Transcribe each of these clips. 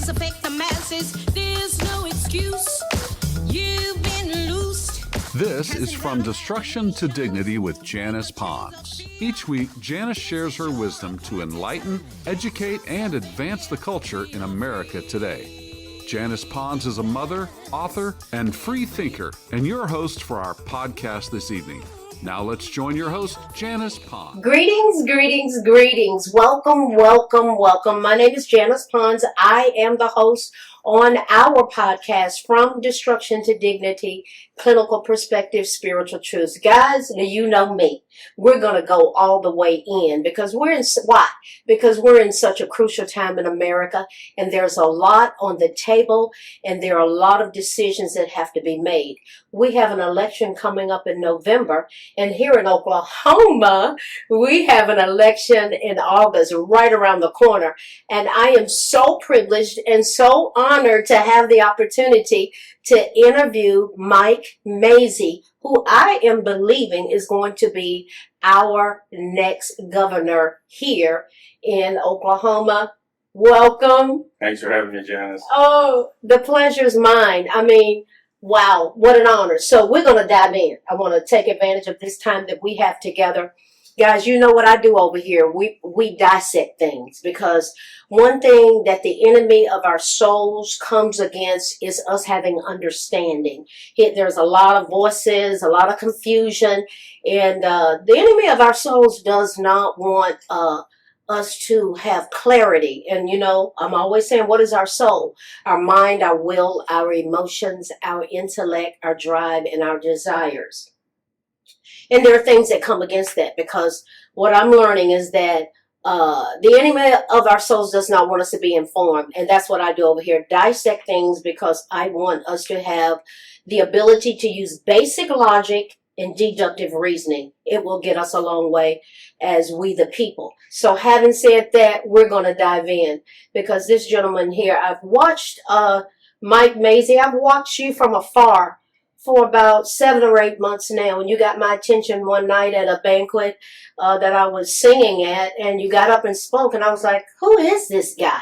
masses affect the masses. There's no excuse. You've been loosed. This is From Destruction to Dignity with Janice Pons. Each week, Janice shares her wisdom to enlighten, educate, and advance the culture in America today. Janice Pons is a mother, author, and free thinker, and your host for our podcast this evening. Now let's join your host, Janice Pons. Greetings, greetings, greetings. Welcome, welcome, welcome. My name is Janice Pons. I am the host on our podcast, From Destruction to Dignity, Clinical Perspective, Spiritual Truths. Guys, you know me. We're going to go all the way in because we're in such a crucial time in America, and there's a lot on the table, and there are a lot of decisions that have to be made. We have an election coming up in November, and here in Oklahoma, we have an election in August, right around the corner. And I am so privileged and so honored to have the opportunity to interview Mike MAZZEI, who I am believing is going to be our next governor here in Oklahoma. Welcome. Thanks for having me, Janice. Oh, the pleasure is mine. I mean, wow, what an honor. So we're going to dive in. I want to take advantage of this time that we have together. Guys, you know what I do over here. We dissect things, because one thing that the enemy of our souls comes against is us having understanding. There's a lot of voices, a lot of confusion, and the enemy of our souls does not want us to have clarity. And you know, I'm always saying, what is our soul? Our mind, our will, our emotions, our intellect, our drive, and our desires. And there are things that come against that, because what I'm learning is that the enemy of our souls does not want us to be informed. And that's what I do over here, dissect things, because I want us to have the ability to use basic logic and deductive reasoning. It will get us a long way as we the people. So having said that, we're going to dive in, because this gentleman here, I've watched Mike MAZZEI. I've watched you from afar for about 7 or 8 months now, and you got my attention one night at a banquet that I was singing at, and you got up and spoke, and I was like, who is this guy?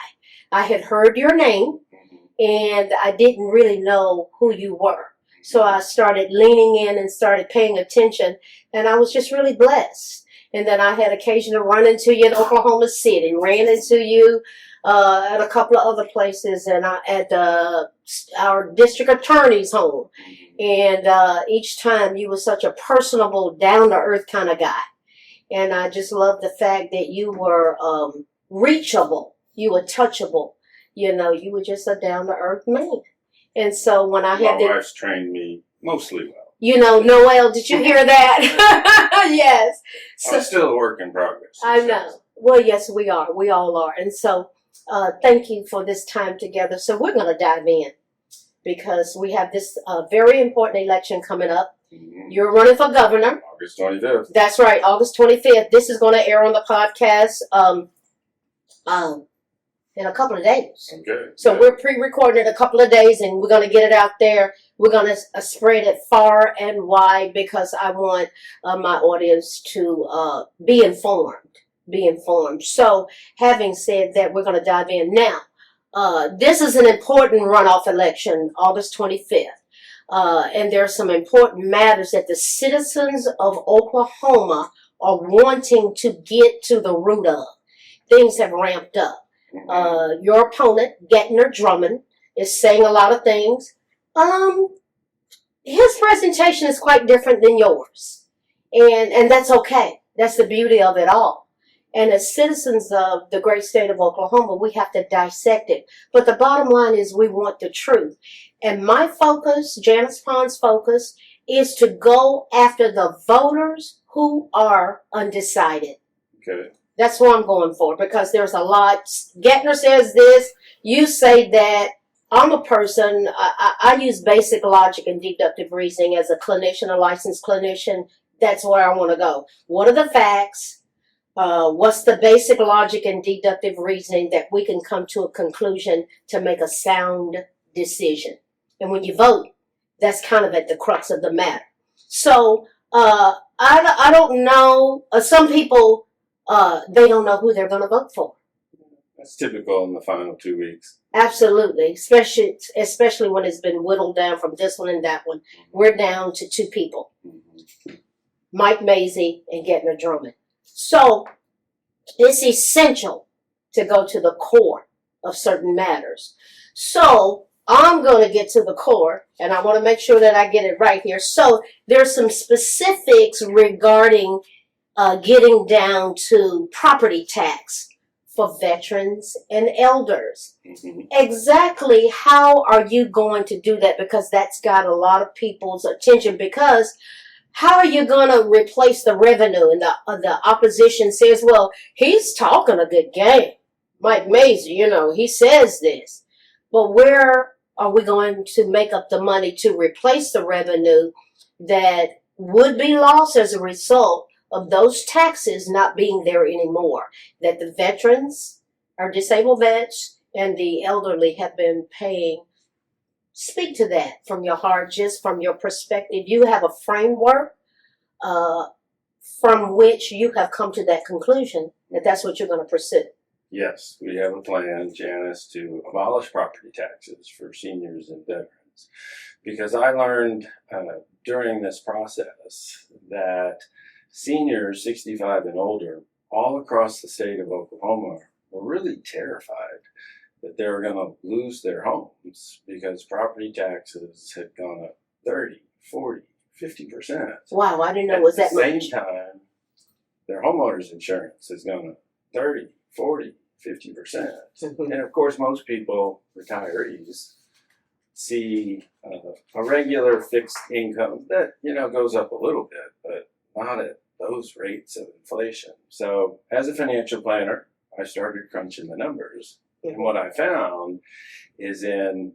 I had heard your name, and I didn't really know who you were. So I started leaning in and started paying attention, and I was just really blessed. And then I had occasion to run into you in Oklahoma City, ran into you at a couple of other places, and at our district attorney's home. And each time you were such a personable, down-to-earth kind of guy. And I just love the fact that you were reachable. You were touchable. You know, you were just a down-to-earth man. And so when I had my wife's trained me mostly well. You know, Noel, did you hear that? Yes. So, I'm still a work in progress. I know. Well, yes, we are. We all are. And so thank you for this time together. So we're going to dive in, because we have this very important election coming up. Mm-hmm. You're running for governor. August 25th. That's right, August 25th. This is going to air on the podcast in a couple of days. Okay. So we're pre-recording it a couple of days, and we're going to get it out there. We're going to spread it far and wide, because I want my audience to be informed. Be informed. So having said that, we're going to dive in now. This is an important runoff election, August 25th. And there are some important matters that the citizens of Oklahoma are wanting to get to the root of. Things have ramped up. Your opponent, Gettner Drummond, is saying a lot of things. His presentation is quite different than yours. And that's okay. That's the beauty of it all. And as citizens of the great state of Oklahoma, we have to dissect it. But the bottom line is we want the truth. And my focus, Janice Pons' focus, is to go after the voters who are undecided. Okay. That's what I'm going for, because there's a lot. Gettner says this, you say that. I'm a person, I use basic logic and deductive reasoning as a clinician, a licensed clinician. That's where I want to go. What are the facts? What's the basic logic and deductive reasoning that we can come to a conclusion to make a sound decision? And when you vote, that's kind of at the crux of the matter. So I don't know. Some people, they don't know who they're going to vote for. That's typical in the final 2 weeks. Absolutely, especially when it's been whittled down from this one and that one. We're down to 2 people, Mike MAZZEI and Getner Drummond. So it's essential to go to the core of certain matters. So I'm going to get to the core, and I want to make sure that I get it right here. So there's some specifics regarding getting down to property tax for veterans and elders. Exactly how are you going to do that? Because that's got a lot of people's attention. Because how are you going to replace the revenue? And the opposition says, well, he's talking a good game. Mike MAZZEI, he says this. But where are we going to make up the money to replace the revenue that would be lost as a result of those taxes not being there anymore, that the veterans or disabled vets and the elderly have been paying? Speak to that from your heart, just from your perspective. You have a framework from which you have come to that conclusion that that's what you're going to pursue. Yes, we have a plan, Janice, to abolish property taxes for seniors and veterans. Because I learned during this process that seniors 65 and older all across the state of Oklahoma were really terrified that they were going to lose their homes because property taxes had gone up 30, 40, 50%. Wow, I didn't know it was that much. At the same time, their homeowners insurance has gone up 30, 40, 50%. And of course, most people, retirees, see a regular fixed income that, goes up a little bit, but not at those rates of inflation. So as a financial planner, I started crunching the numbers. And what I found is in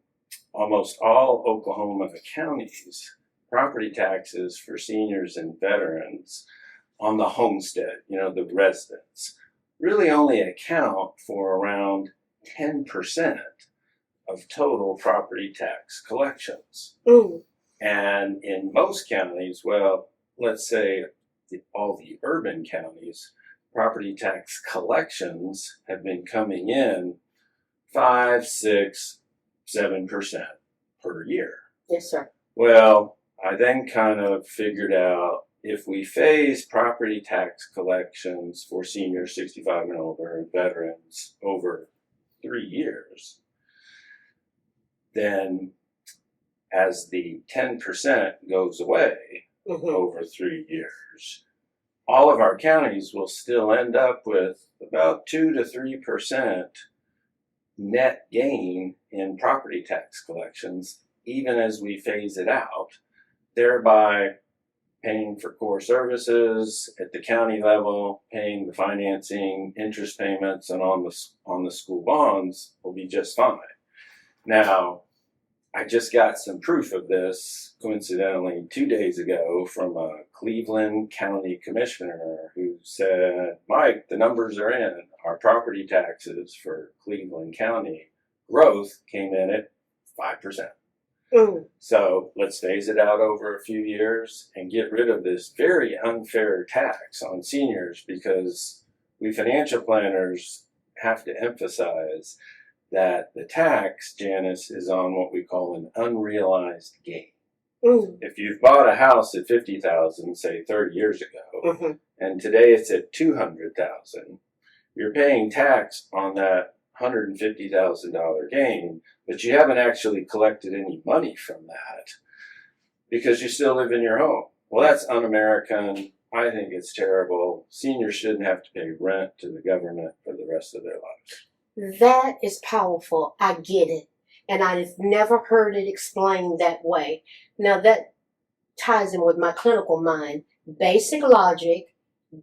almost all Oklahoma counties, property taxes for seniors and veterans on the homestead, the residence, really only account for around 10% of total property tax collections. And in most counties, well, let's say all the urban counties, property tax collections have been coming in 5, 6, 7% per year. Yes, sir. Well, I then kind of figured out if we phase property tax collections for seniors 65 and older and veterans over 3 years, then as the 10% goes away over 3 years, all of our counties will still end up with about 2 to 3% net gain in property tax collections, even as we phase it out, thereby paying for core services at the county level, paying the financing, interest payments, and on the school bonds will be just fine. Now, I just got some proof of this, coincidentally, 2 days ago from a Cleveland County Commissioner who said, Mike, the numbers are in. Our property taxes for Cleveland County growth came in at 5%. So let's phase it out over a few years and get rid of this very unfair tax on seniors, because we financial planners have to emphasize that the tax, Janice, is on what we call an unrealized gain. If you've bought a house at $50,000, say 30 years ago, and today it's at $200,000, you're paying tax on that $150,000 gain, but you haven't actually collected any money from that because you still live in your home. Well, that's un-American. I think it's terrible. Seniors shouldn't have to pay rent to the government for the rest of their lives. That is powerful. I get it. And I've never heard it explained that way. Now that ties in with my clinical mind. Basic logic,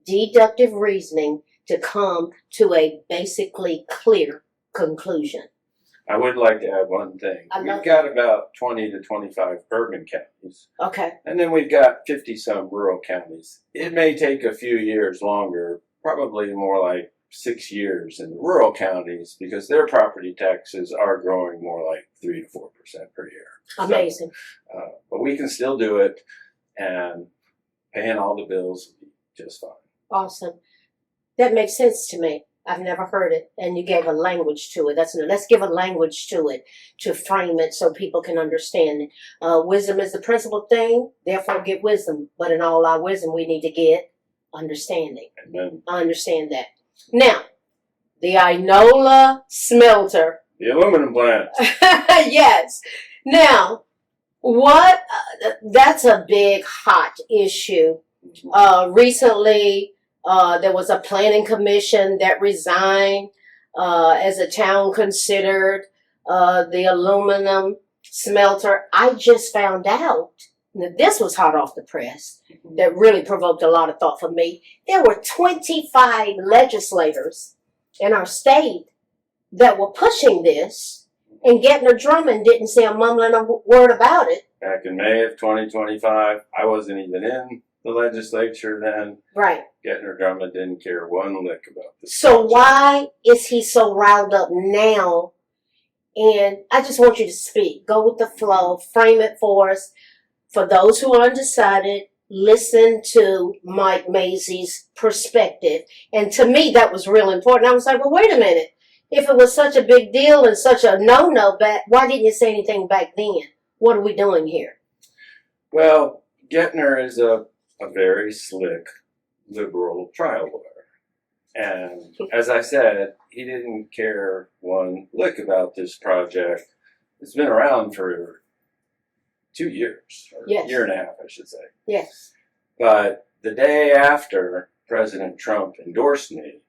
deductive reasoning to come to a basically clear conclusion. I would like to add one thing. We've got about 20 to 25 urban counties. Okay. And then we've got 50-some rural counties. It may take a few years longer, probably more like 6 years in the rural counties, because their property taxes are growing more like 3 to 4% per year. Amazing. So, but we can still do it, and paying all the bills will be just fine. Awesome. That makes sense to me. I've never heard it. And you gave a language to it. Let's give a language to it to frame it so people can understand it. Wisdom is the principal thing, therefore get wisdom. But in all our wisdom, we need to get understanding. Amen. I understand that. Now, the Inola smelter. The aluminum plant. Yes. Now, that's a big hot issue. Recently, there was a planning commission that resigned as the town considered the aluminum smelter. I just found out that this was hot off the press. That really provoked a lot of thought for me. There were 25 legislators in our state that were pushing this, and Gettner Drummond didn't say a mumbling word about it. Back in May of 2025, I wasn't even in the legislature then. Right. Gettner Drummond didn't care one lick about this. So project. why is he so riled up now? And I just want you to speak. Go with the flow. Frame it for us. For those who are undecided, listen to Mike MAZZEI's perspective. And to me, that was real important. I was like, well, wait a minute. If it was such a big deal and such a no-no, why didn't you say anything back then? What are we doing here? Well, Gettner is a very slick liberal trial lawyer. And as I said, he didn't care one lick about this project. It's been around for 2 years, or Yes. a year and a half, I should say. Yes. But the day after President Trump endorsed me,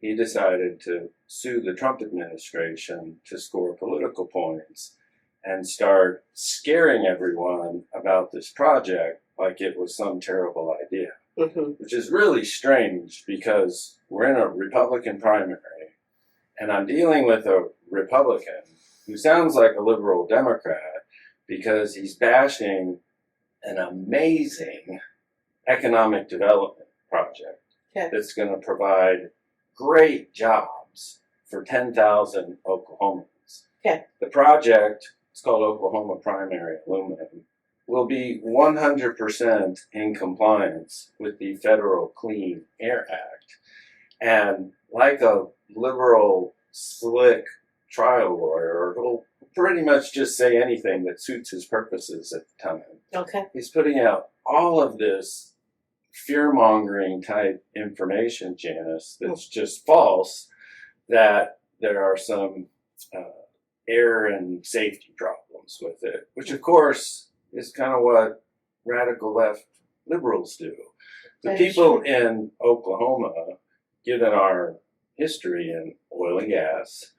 he decided to sue the Trump administration to score political points and start scaring everyone about this project like it was some terrible idea. Which is really strange because we're in a Republican primary and I'm dealing with a Republican who sounds like a liberal Democrat because he's bashing an amazing economic development project that's going to provide great jobs for 10,000 Oklahomans. The project, it's called Oklahoma Primary Aluminum, will be 100% in compliance with the Federal Clean Air Act. And like a liberal, slick trial lawyer, he'll pretty much just say anything that suits his purposes at the time. Okay. He's putting out all of this fear-mongering type information, Janice, that's just false, that there are some air and safety problems with it, which of course is kind of what radical left liberals do. The people in Oklahoma, given our history in oil and gas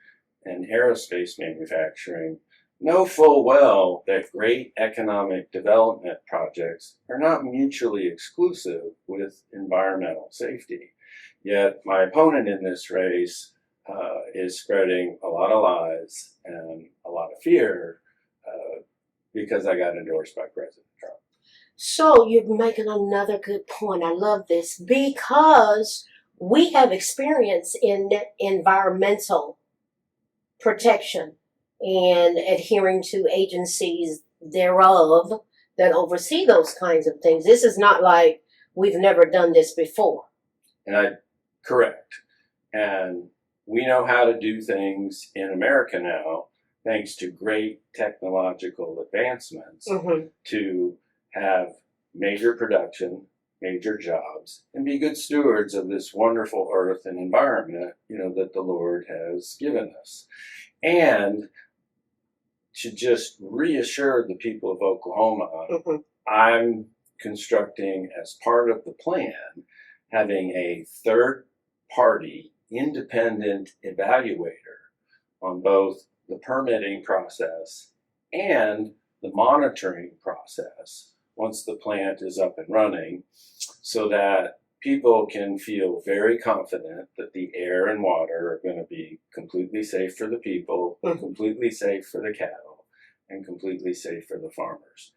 and aerospace manufacturing, know full well that great economic development projects are not mutually exclusive with environmental safety. Yet my opponent in this race is spreading a lot of lies and a lot of fear because I got endorsed by President Trump. So you're making another good point. I love this because we have experience in environmental protection and adhering to agencies thereof that oversee those kinds of things. This is not like we've never done this before. Correct. And we know how to do things in America now, thanks to great technological advancements, to have major production, major jobs, and be good stewards of this wonderful earth and environment, that the Lord has given us. And to just reassure the people of Oklahoma, I'm constructing, as part of the plan, having a third-party independent evaluator on both the permitting process and the monitoring process once the plant is up and running, so that people can feel very confident that the air and water are going to be completely safe for the people, completely safe for the cattle, and completely safe for the farmers.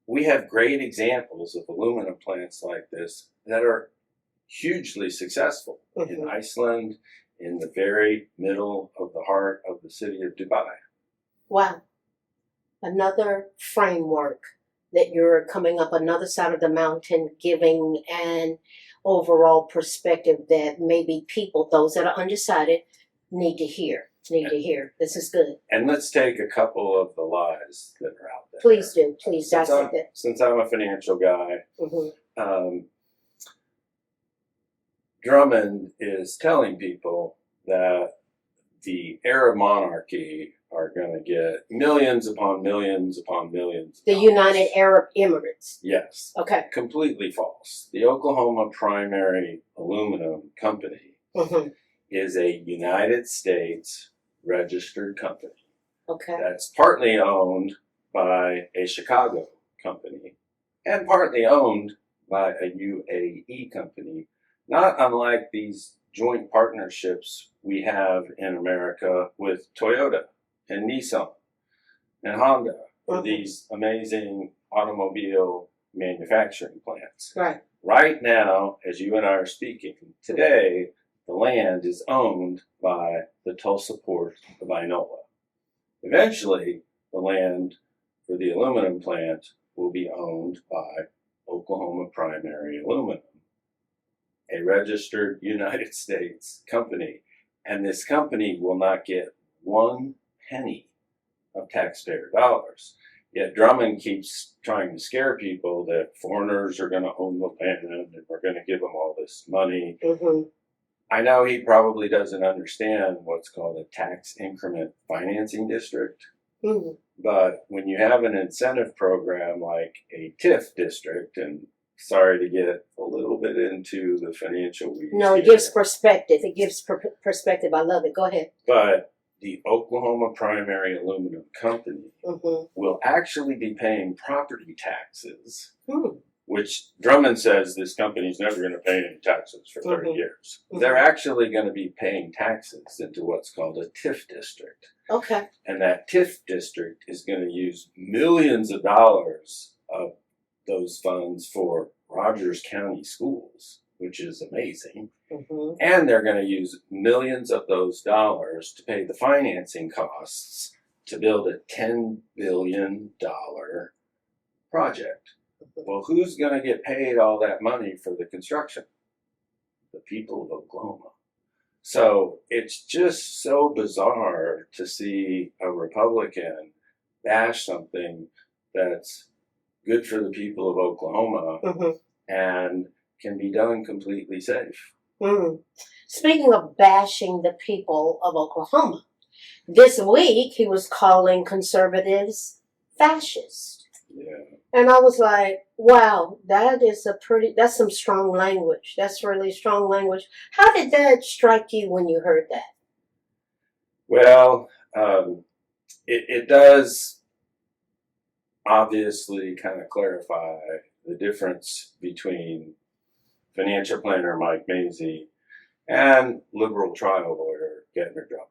We have great examples of aluminum plants like this that are hugely successful in Iceland, in the very middle of the heart of the city of Dubai. Wow. Another framework that you're coming up another side of the mountain giving. And overall perspective that maybe people, those that are undecided, need to hear. This is good. And let's take a couple of the lies that are out there. Please do. Please Since dissect it. since I'm a financial guy, Mm-hmm. Drummond is telling people that the Arab monarchy are going to get millions upon millions upon millions. The United Arab Emirates. Yes. Okay. Completely false. The Oklahoma Primary Aluminum Company Mm-hmm. is a United States registered company Okay. that's partly owned by a Chicago company and partly owned by a UAE company, not unlike these joint partnerships we have in America with Toyota and Nissan and Honda for these amazing automobile manufacturing plants. Right. Right now, as you and I are speaking, today, the land is owned by the Tulsa Port of Inola. Eventually, the land for the aluminum plant will be owned by Oklahoma Primary Aluminum, a registered United States company. And this company will not get 1 penny of taxpayer dollars. Yet Drummond keeps trying to scare people that foreigners are going to own the land and we're going to give them all this money. Mm-hmm. I know he probably doesn't understand what's called a tax increment financing district, Mm-hmm. but when you have an incentive program like a TIF district, and sorry to get a little bit into the financial weeds No, it here, gives perspective. It gives perspective. I love it. Go ahead. but the Oklahoma Primary Aluminum Company Mm-hmm. will actually be paying property taxes, Mm-hmm. which Drummond says this company's never going to pay any taxes for 30 Mhm. years. Mhm. They're actually going to be paying taxes into what's called a TIF district. Okay. And that TIF district is going to use millions of dollars of those funds for Rogers County schools, which is amazing. Mm-hmm. And they're going to use millions of those dollars to pay the financing costs to build a $10 billion project. Well, who's going to get paid all that money for the construction? The people of Oklahoma. So it's just so bizarre to see a Republican bash something that's good for the people of Oklahoma Mm-hmm. and can be done completely safe. Mm. Speaking of bashing the people of Oklahoma, this week he was calling conservatives fascist. Yeah. And I was like, wow, that's some strong language. That's really strong language. How did that strike you when you heard that? Well, it does obviously kind of clarify the difference between financial planner Mike MAZZEI and liberal trial lawyer Gettner Drummond.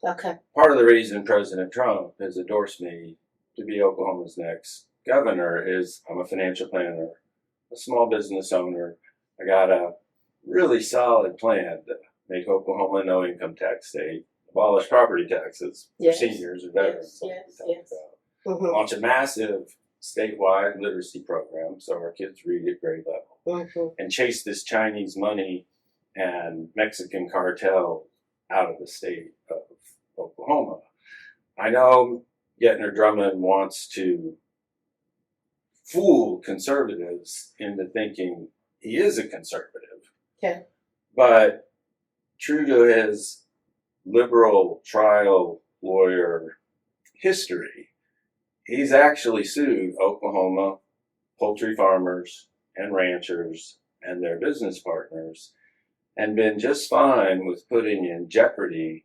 Okay. Part of the reason President Trump has endorsed me to be Oklahoma's next governor is I'm a financial planner, a small business owner. I got a really solid plan to make Oklahoma a no income tax state, abolish property taxes Yes. for seniors and veterans. Yes, like we yes, talked about. Mm-hmm. Launch a massive statewide literacy program so our kids read at grade level, Mm-hmm. and chase this Chinese money and Mexican cartel out of the state of Oklahoma. I know Gettner Drummond wants to fool conservatives into thinking he is a conservative. Okay. But true to his liberal trial lawyer history, he's actually sued Oklahoma poultry farmers and ranchers and their business partners and been just fine with putting in jeopardy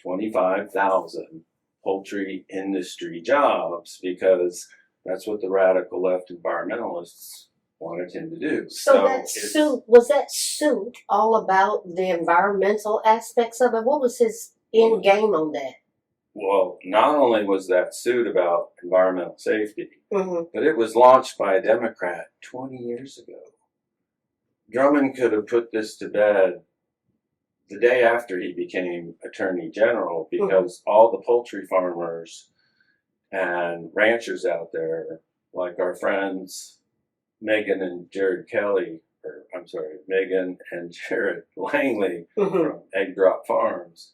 25,000 poultry industry jobs because that's what the radical left environmentalists wanted him to do. So was that suit all about the environmental aspects of it? What was his end game on that? Well, not only was that suit about environmental safety, Mm-hmm. but it was launched by a Democrat 20 years ago. Drummond could have put this to bed the day after he became Attorney General because all the poultry farmers and ranchers out there, like our friends Megan and Jared Kelly Megan and Jared Langley Mhm. from Egg Drop Farms,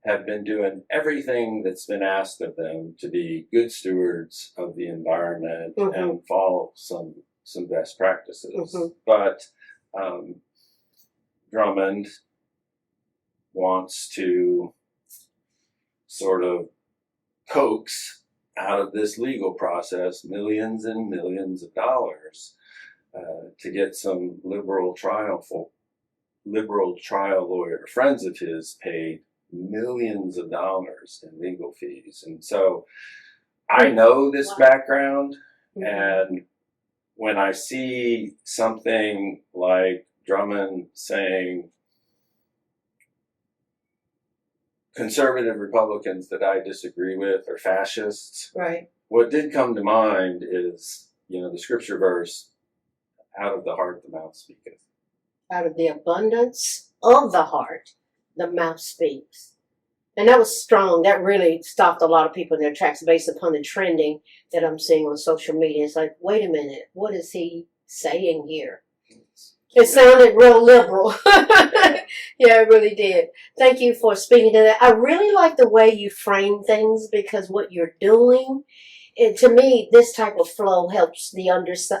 have been doing everything that's been asked of them to be good stewards of the environment and follow some best practices. But Drummond wants to sort of coax out of this legal process millions and millions of dollars to get some liberal trial lawyer friends of his paid millions of dollars in legal fees. And so I know this background, and when I see something like Drummond saying conservative Republicans that I disagree with are fascists, Right. what did come to mind is, the scripture verse, out of the heart the mouth speaketh. Out of the abundance of the heart, the mouth speaks. And that was strong. That really stopped a lot of people in their tracks based upon the trending that I'm seeing on social media. It's like, wait a minute, what is he saying here? It sounded real liberal. Yeah, it really did. Thank you for speaking to that. I really like the way you frame things, because what you're doing, to me, this type of flow helps the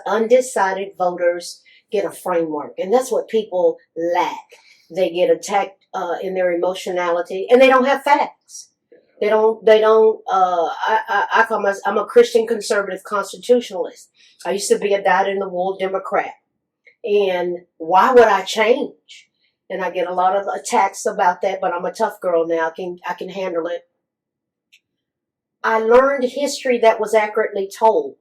undecided voters get a framework. And that's what people lack. They get attacked in their emotionality, and they don't have facts. I call myself, I'm a Christian conservative constitutionalist. I used to be a dyed-in-the-wool Democrat. And why would I change? And I get a lot of attacks about that, but I'm a tough girl now. I can handle it. I learned history that was accurately told.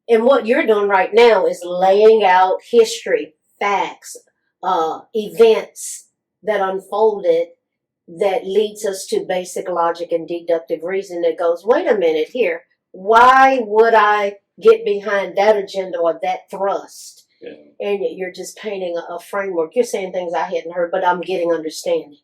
And what you're doing right now is laying out history, facts, events that unfolded that leads us to basic logic and deductive reason that goes, wait a minute here, why would I get behind that agenda or that thrust? Yeah. And you're just painting a framework. You're saying things I hadn't heard, but I'm getting understanding.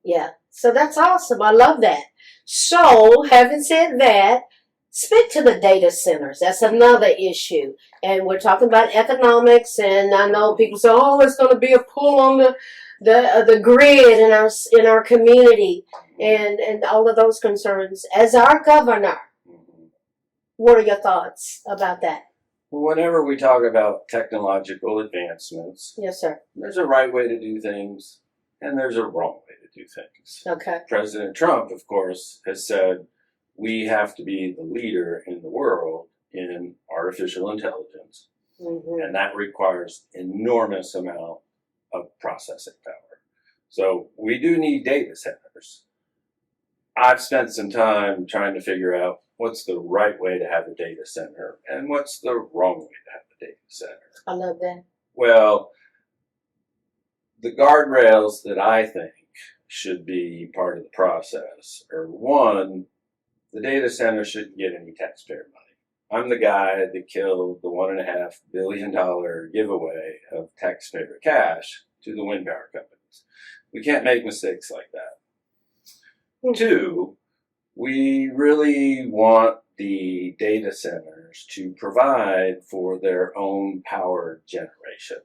Yeah. So that's awesome. I love that. So, having said that, speak to the data centers. That's another issue. And we're talking about economics, and I know people say, oh, it's going to be a pull on the grid in our community, and all of those concerns. As our governor, what are your thoughts about that? Whenever we talk about technological advancements, Yes, sir. there's a right way to do things, and there's a wrong way to do things. Okay. President Trump, of course, has said we have to be the leader in the world in artificial intelligence, and that requires enormous amount of processing power. So we do need data centers. I've spent some time trying to figure out what's the right way to have a data center and what's the wrong way to have a data center. I love that. Well, the guardrails that I think should be part of the process are, one, the data center shouldn't get any taxpayer money. I'm the guy that killed the $1.5 billion giveaway of taxpayer cash to the wind power companies. We can't make mistakes like that. Two, we really want the data centers to provide for their own power generation.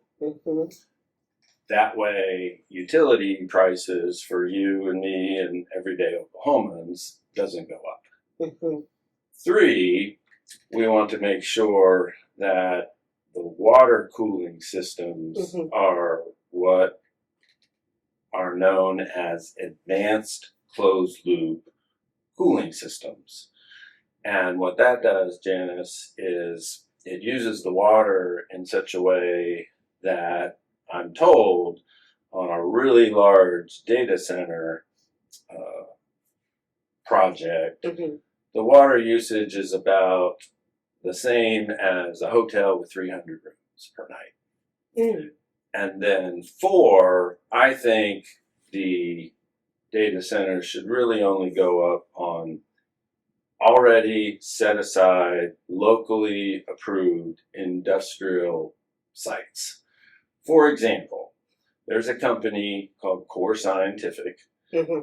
That way, utility prices for you and me and everyday Oklahomans doesn't go up. Three, we want to make sure that the water cooling systems are what are known as advanced closed loop cooling systems. And what that does, Janice, is it uses the water in such a way that I'm told on a really large data center project, the water usage is about the same as a hotel with 300 rooms per night. And then four, I think the data centers should really only go up on already set aside, locally approved industrial sites. For example, there's a company called Core Scientific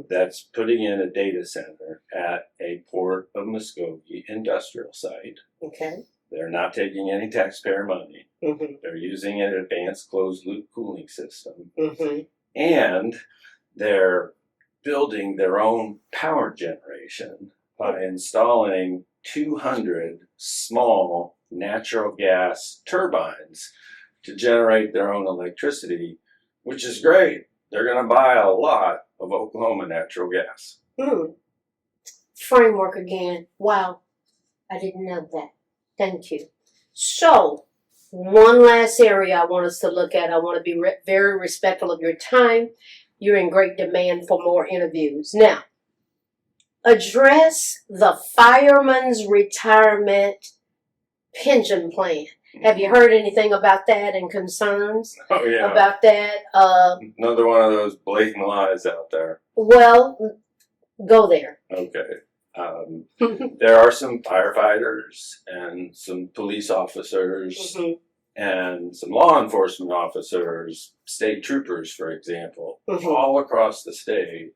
that's putting in a data center at a Port of Muskogee industrial site. Okay. They're not taking any taxpayer money. Mm-hmm. They're using an advanced closed-loop cooling system. Mm-hmm. And they're building their own power generation by installing 200 small natural gas turbines to generate their own electricity, which is great. They're going to buy a lot of Oklahoma natural gas. Framework again. Wow. I didn't know that. Thank you. So, one last area I want us to look at. I want to be very respectful of your time. You're in great demand for more interviews. Now, address the fireman's retirement pension plan. Have you heard anything about that and concerns Oh, yeah. about that? Another one of those blatant lies out there. Well, go there. Okay. There are some firefighters and some police officers and some law enforcement officers, state troopers, for example, all across the state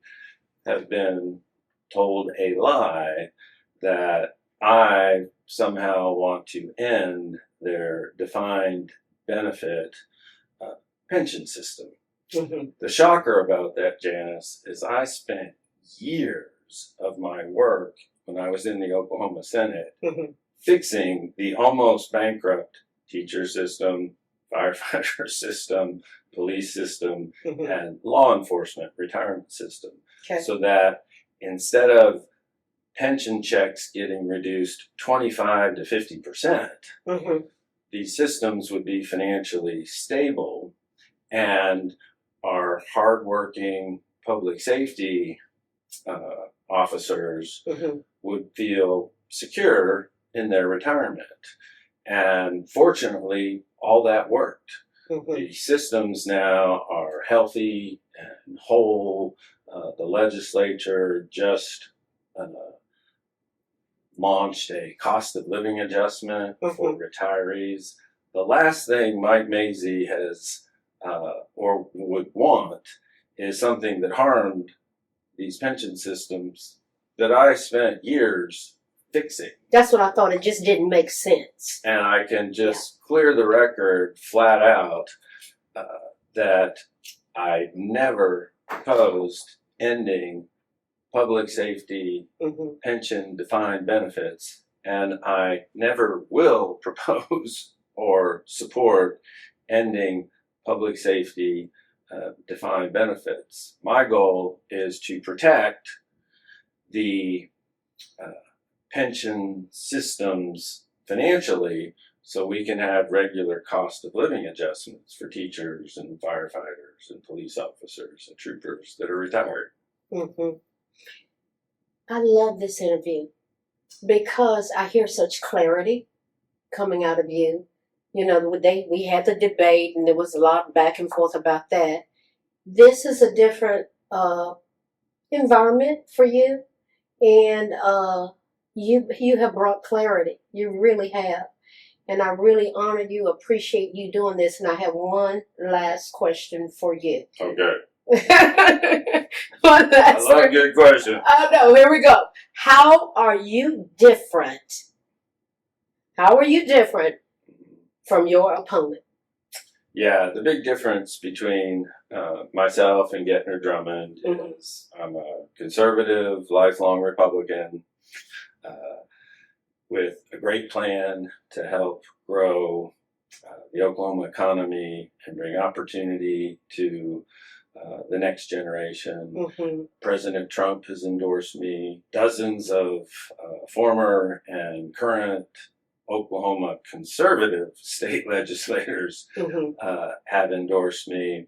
have been told a lie that I somehow want to end their defined benefit pension system. The shocker about that, Janice, is I spent years of my work when I was in the Oklahoma Senate fixing the almost bankrupt teacher system, firefighter system, police system, and law enforcement retirement system. Okay. So that instead of pension checks getting reduced 25 to 50%, these systems would be financially stable, and our hardworking public safety officers would feel secure in their retirement. And fortunately, all that worked. The systems now are healthy and whole. The legislature just launched a cost of living adjustment for retirees. The last thing Mike MAZZEI has or would want is something that harmed these pension systems that I spent years fixing. That's what I thought. It just didn't make sense. And I can just clear the record flat out that I never proposed ending public safety pension defined benefits, and I never will propose or support ending public safety defined benefits. My goal is to protect the pension systems financially so we can have regular cost of living adjustments for teachers and firefighters and police officers and troopers that are retired. I love this interview because I hear such clarity coming out of you. You know, we had the debate and there was a lot back and forth about that. This is a different environment for you, and you have brought clarity. You really have. And I really honor you, appreciate you doing this. And I have one last question for you. Okay. One last I love a good question. Oh, no, here we go. How are you different? How are you different from your opponent? Yeah, the big difference between myself and Gettner Drummond is I'm a conservative, lifelong Republican with a great plan to help grow the Oklahoma economy and bring opportunity to the next generation. President Trump has endorsed me. Dozens of former and current Oklahoma conservative state legislators have endorsed me.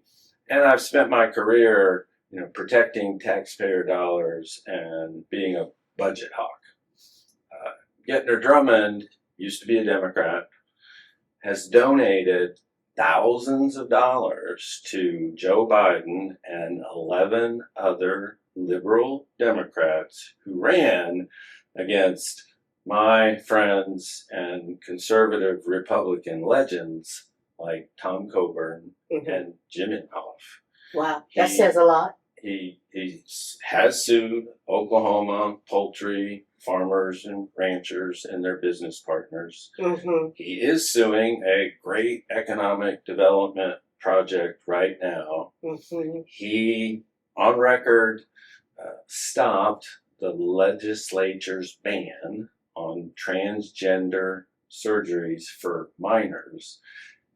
And I've spent my career, protecting taxpayer dollars and being a budget hawk. Gettner Drummond used to be a Democrat, has donated thousands of dollars to Joe Biden and 11 other liberal Democrats who ran against my friends and conservative Republican legends like Tom Coburn and Jim Inhofe. Wow, that says a lot. he has sued Oklahoma poultry farmers and ranchers and their business partners. Mm-hmm. He is suing a great economic development project right now. Mm-hmm. He, on record, stopped the legislature's ban on transgender surgeries for minors.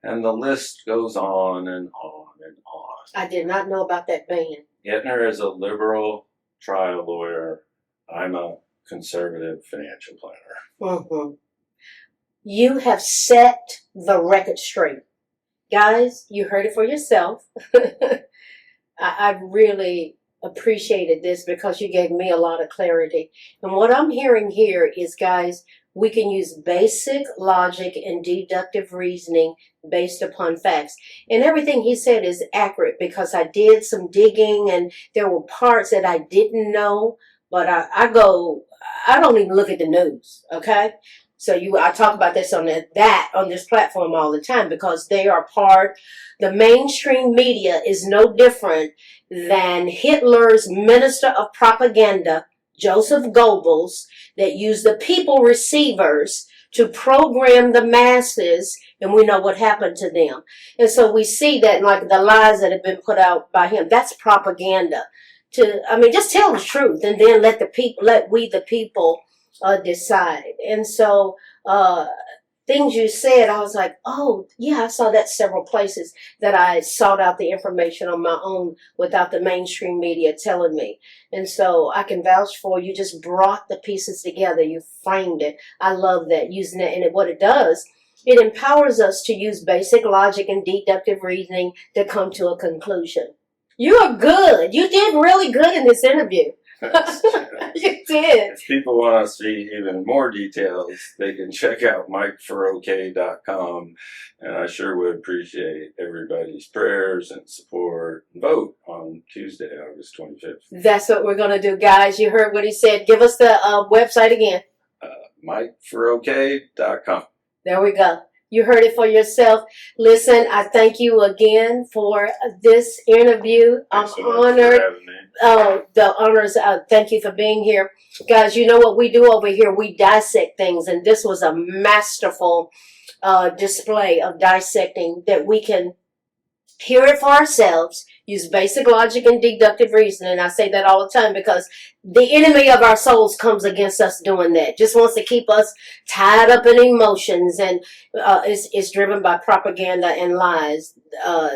And the list goes on and on and on. I did not know about that ban. Gettner is a liberal trial lawyer. I'm a conservative financial planner. Mm-hmm. You have set the record straight. Guys, you heard it for yourself. I really appreciated this because you gave me a lot of clarity. And what I'm hearing here is, guys, we can use basic logic and deductive reasoning based upon facts. And everything he said is accurate because I did some digging and there were parts that I didn't know. But I don't even look at the news, okay? So I talk about this on this platform all the time because they are the mainstream media is no different than Hitler's minister of propaganda, Joseph Goebbels, that used the people receivers to program the masses, and we know what happened to them. And so we see that, like the lies that have been put out by him, that's propaganda. Just tell the truth, and then let we the people decide. And so things you said, I was like, oh yeah, I saw that several places that I sought out the information on my own without the mainstream media telling me. And so I can vouch for you. Just brought the pieces together. You framed it. I love that, using it. And what it does, it empowers us to use basic logic and deductive reasoning to come to a conclusion. You are good. You did really good in this interview. You did. If people want to see even more details, they can check out MikeForOK.com. And I sure would appreciate everybody's prayers and support and vote on Tuesday, August 25th. That's what we're going to do, guys. You heard what he said. Give us the website again. MikeForOK.com. There we go. You heard it for yourself. Listen, I thank you again for this interview. I'm honored. The honors. Thank you for being here. Guys, you know what we do over here? We dissect things, and this was a masterful display of dissecting that we can hear it for ourselves, use basic logic and deductive reasoning. I say that all the time because the enemy of our souls comes against us doing that. Just wants to keep us tied up in emotions, and it's driven by propaganda and lies.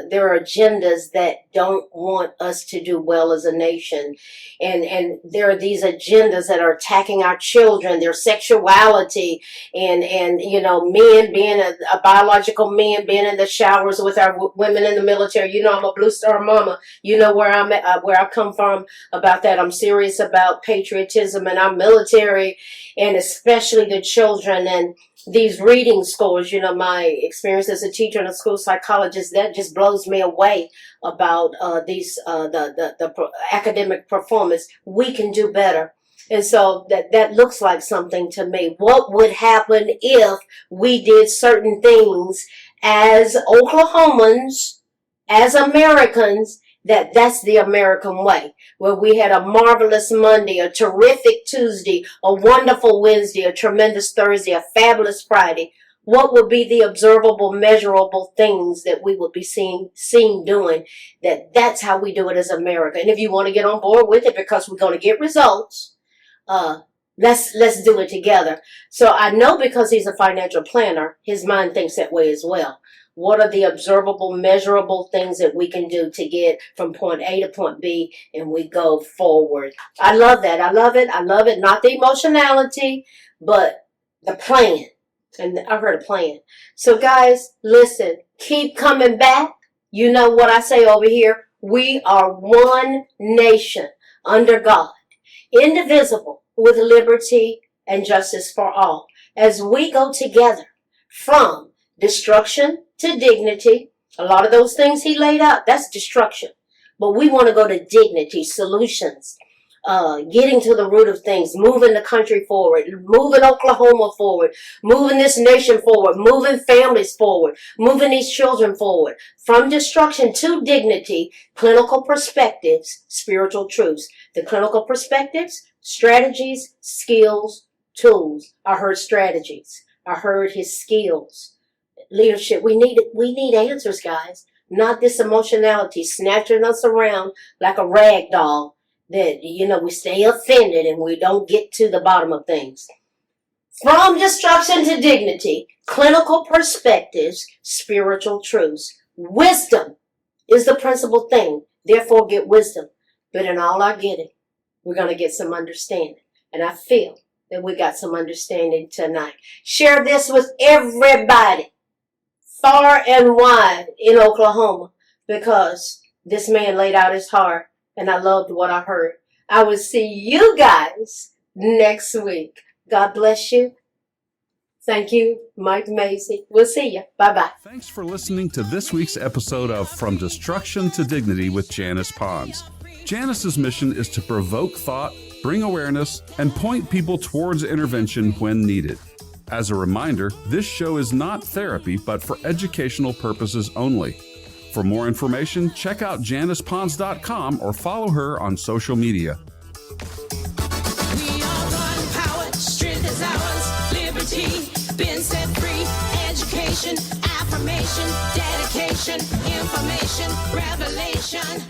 There are agendas that don't want us to do well as a nation. And there are these agendas that are attacking our children, their sexuality, and men being a biological men being in the showers with our women in the military. You know, I'm a Blue Star mama. You know where I'm at, where I come from about that. I'm serious about patriotism and our military, and especially the children and these reading scores. You know, my experience as a teacher and a school psychologist, that just blows me away about the academic performance. We can do better. And so that looks like something to me. What would happen if we did certain things as Oklahomans, as Americans, that's the American way, where we had a marvelous Monday, a terrific Tuesday, a wonderful Wednesday, a tremendous Thursday, a fabulous Friday. What would be the observable, measurable things that we would be seen doing? That's how we do it as America. And if you want to get on board with it, because we're going to get results, let's do it together. So I know, because he's a financial planner, his mind thinks that way as well. What are the observable, measurable things that we can do to get from point A to point B, and we go forward? I love that. I love it. I love it. Not the emotionality, but the plan. And I heard a plan. So guys, listen, keep coming back. You know what I say over here? We are one nation under God, indivisible, with liberty and justice for all. As we go together from destruction to dignity, a lot of those things he laid out, that's destruction. But we want to go to dignity, solutions, getting to the root of things, moving the country forward, moving Oklahoma forward, moving this nation forward, moving families forward, moving these children forward. From destruction to dignity, clinical perspectives, spiritual truths. The clinical perspectives, strategies, skills, tools. I heard strategies. I heard his skills. Leadership. We need answers, guys. Not this emotionality snatching us around like a rag doll that, we stay offended and we don't get to the bottom of things. From destruction to dignity, clinical perspectives, spiritual truths. Wisdom is the principal thing. Therefore, get wisdom. But in all our getting, we're going to get some understanding. And I feel that we got some understanding tonight. Share this with everybody, far and wide in Oklahoma, because this man laid out his heart, and I loved what I heard. I will see you guys next week. God bless you. Thank you, Mike MAZZEI. We'll see you. Bye-bye. Thanks for listening to this week's episode of From Destruction to Dignity with Janice Pons. Janice's mission is to provoke thought, bring awareness, and point people towards intervention when needed. As a reminder, this show is not therapy, but for educational purposes only. For more information, check out JanicePons.com or follow her on social media. We are one power, strength is ours, liberty, been set free, education, affirmation, dedication, information, revelation.